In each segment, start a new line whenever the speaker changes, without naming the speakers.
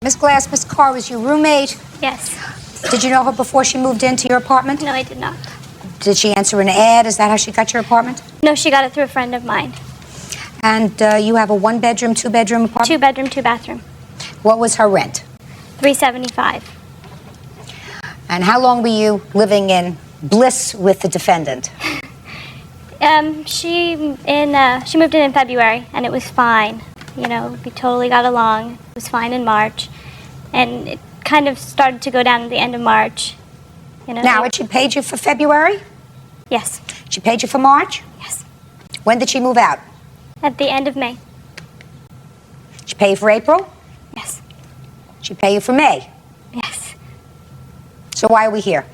Miss Glass, Miss Carr was your roommate.
Yes.
Did you know her before she moved into your apartment?
No, I did not.
Did she answer an ad? Is that how she got your apartment?
No, she got it through a friend of mine.
And you have a one-bedroom, two-bedroom apartment?
2 bedroom, 2 bathroom.
What was her rent?
$375.
And how long were you living in bliss with the defendant?
She moved in February, and it was fine. You know, we totally got along. It was fine in March, and it kind of started to go down at the end of March. You know.
Now, had she paid you for February?
Yes.
She paid you for March?
Yes.
When did she move out?
At the end of May.
She pay you for April?
Yes.
She pay you for May?
Yes.
So why are we here?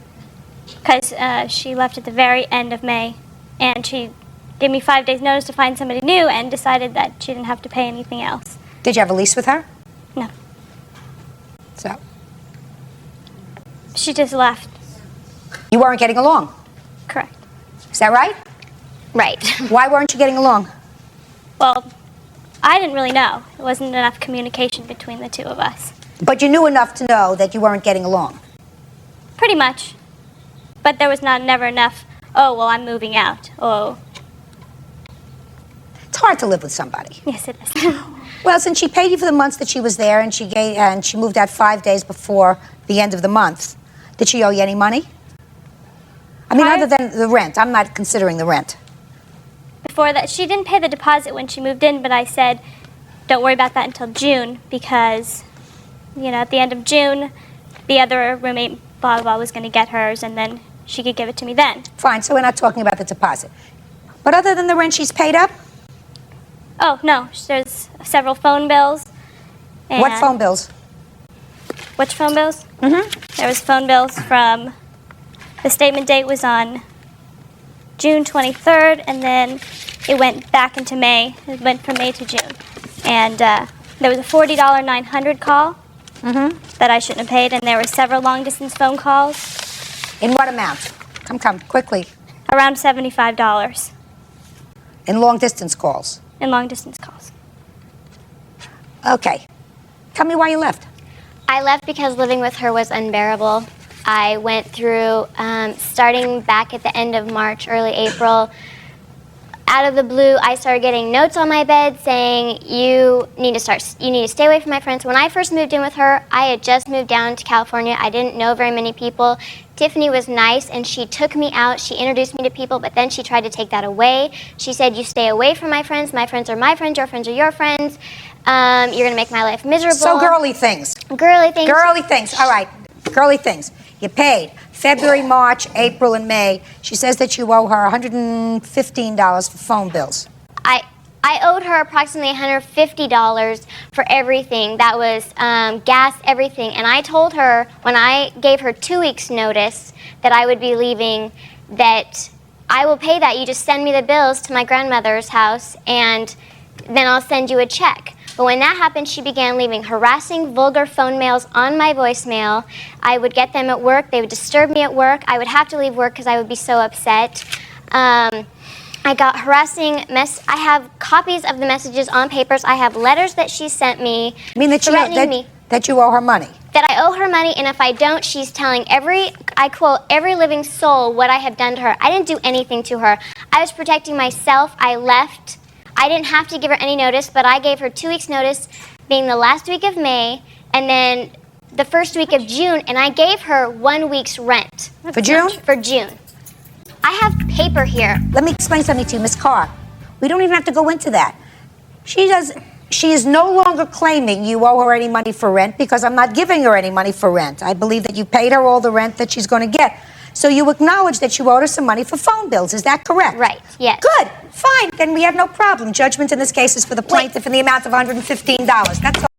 Because she left at the very end of May, and she gave me 5 days notice to find somebody new and decided that she didn't have to pay anything else.
Did you have a lease with her?
No.
So?
She just left.
You weren't getting along?
Correct.
Is that right?
Right.
Why weren't you getting along?
Well, I didn't really know. There wasn't enough communication between the two of us.
But you knew enough to know that you weren't getting along?
Pretty much. But there was never enough, oh, well, I'm moving out. Oh.
It's hard to live with somebody.
Yes, it is.
Well, since she paid you for the months that she was there and she moved out 5 days before the end of the month, did she owe you any money? I mean, other than the rent. I'm not considering the rent.
Before that, she didn't pay the deposit when she moved in, but I said, don't worry about that until June because, you know, at the end of June, the other roommate, blah, blah, blah, was going to get hers, and then she could give it to me then.
Fine, so we're not talking about the deposit. But other than the rent she's paid up?
Oh, no, there's several phone bills.
What phone bills?
Which phone bills?
Mm-hmm.
There was phone bills from, the statement date was on June 23rd, and then it went back into May. It went from May to June. And there was a $40 900 call that I shouldn't have paid, and there were several long-distance phone calls.
In what amount? Come, quickly.
Around $75
In long-distance calls?
in long-distance calls.
Okay. Tell me why you left.
I left because living with her was unbearable. I went through, starting back at the end of March, early April, out of the blue, I started getting notes on my bed saying, you need to stay away from my friends. When I first moved in with her, I had just moved down to California. I didn't know very many people. Tiffany was nice, and she took me out. She introduced me to people, but then she tried to take that away. She said, you stay away from my friends. My friends are my friends. Your friends are your friends. You're going to make my life miserable.
So girly things.
Girly things.
Girly things. All right. Girly things. You paid February, March, April, and May. She says that you owe her $115 for phone bills.
I owed her approximately $150 for everything. That was gas, everything. And I told her when I gave her 2 weeks' notice that I would be leaving, that I will pay that. You just send me the bills to my grandmother's house, and then I'll send you a check. But when that happened, she began leaving harassing, vulgar phone mails on my voicemail. I would get them at work. They would disturb me at work. I would have to leave work because I would be so upset. I got harassing I have copies of the messages on papers. I have letters that she sent me threatening me.
That you owe her money?
That I owe her money, and if I don't, she's telling I quote, every living soul what I have done to her. I didn't do anything to her. I was protecting myself. I left. I didn't have to give her any notice, but I gave her 2 weeks' notice, being the last week of May, and then the first week of June, and I gave her 1 week's rent.
For June?
For June. I have paper here.
Let me explain something to you, Miss Carr. We don't even have to go into that. She is no longer claiming you owe her any money for rent because I'm not giving her any money for rent. I believe that you paid her all the rent that she's going to get. So you acknowledge that you owed her some money for phone bills. Is that correct?
Right, yes.
Good. Fine. Then we have no problem. Judgment in this case is for the plaintiff in the amount of $115. That's all.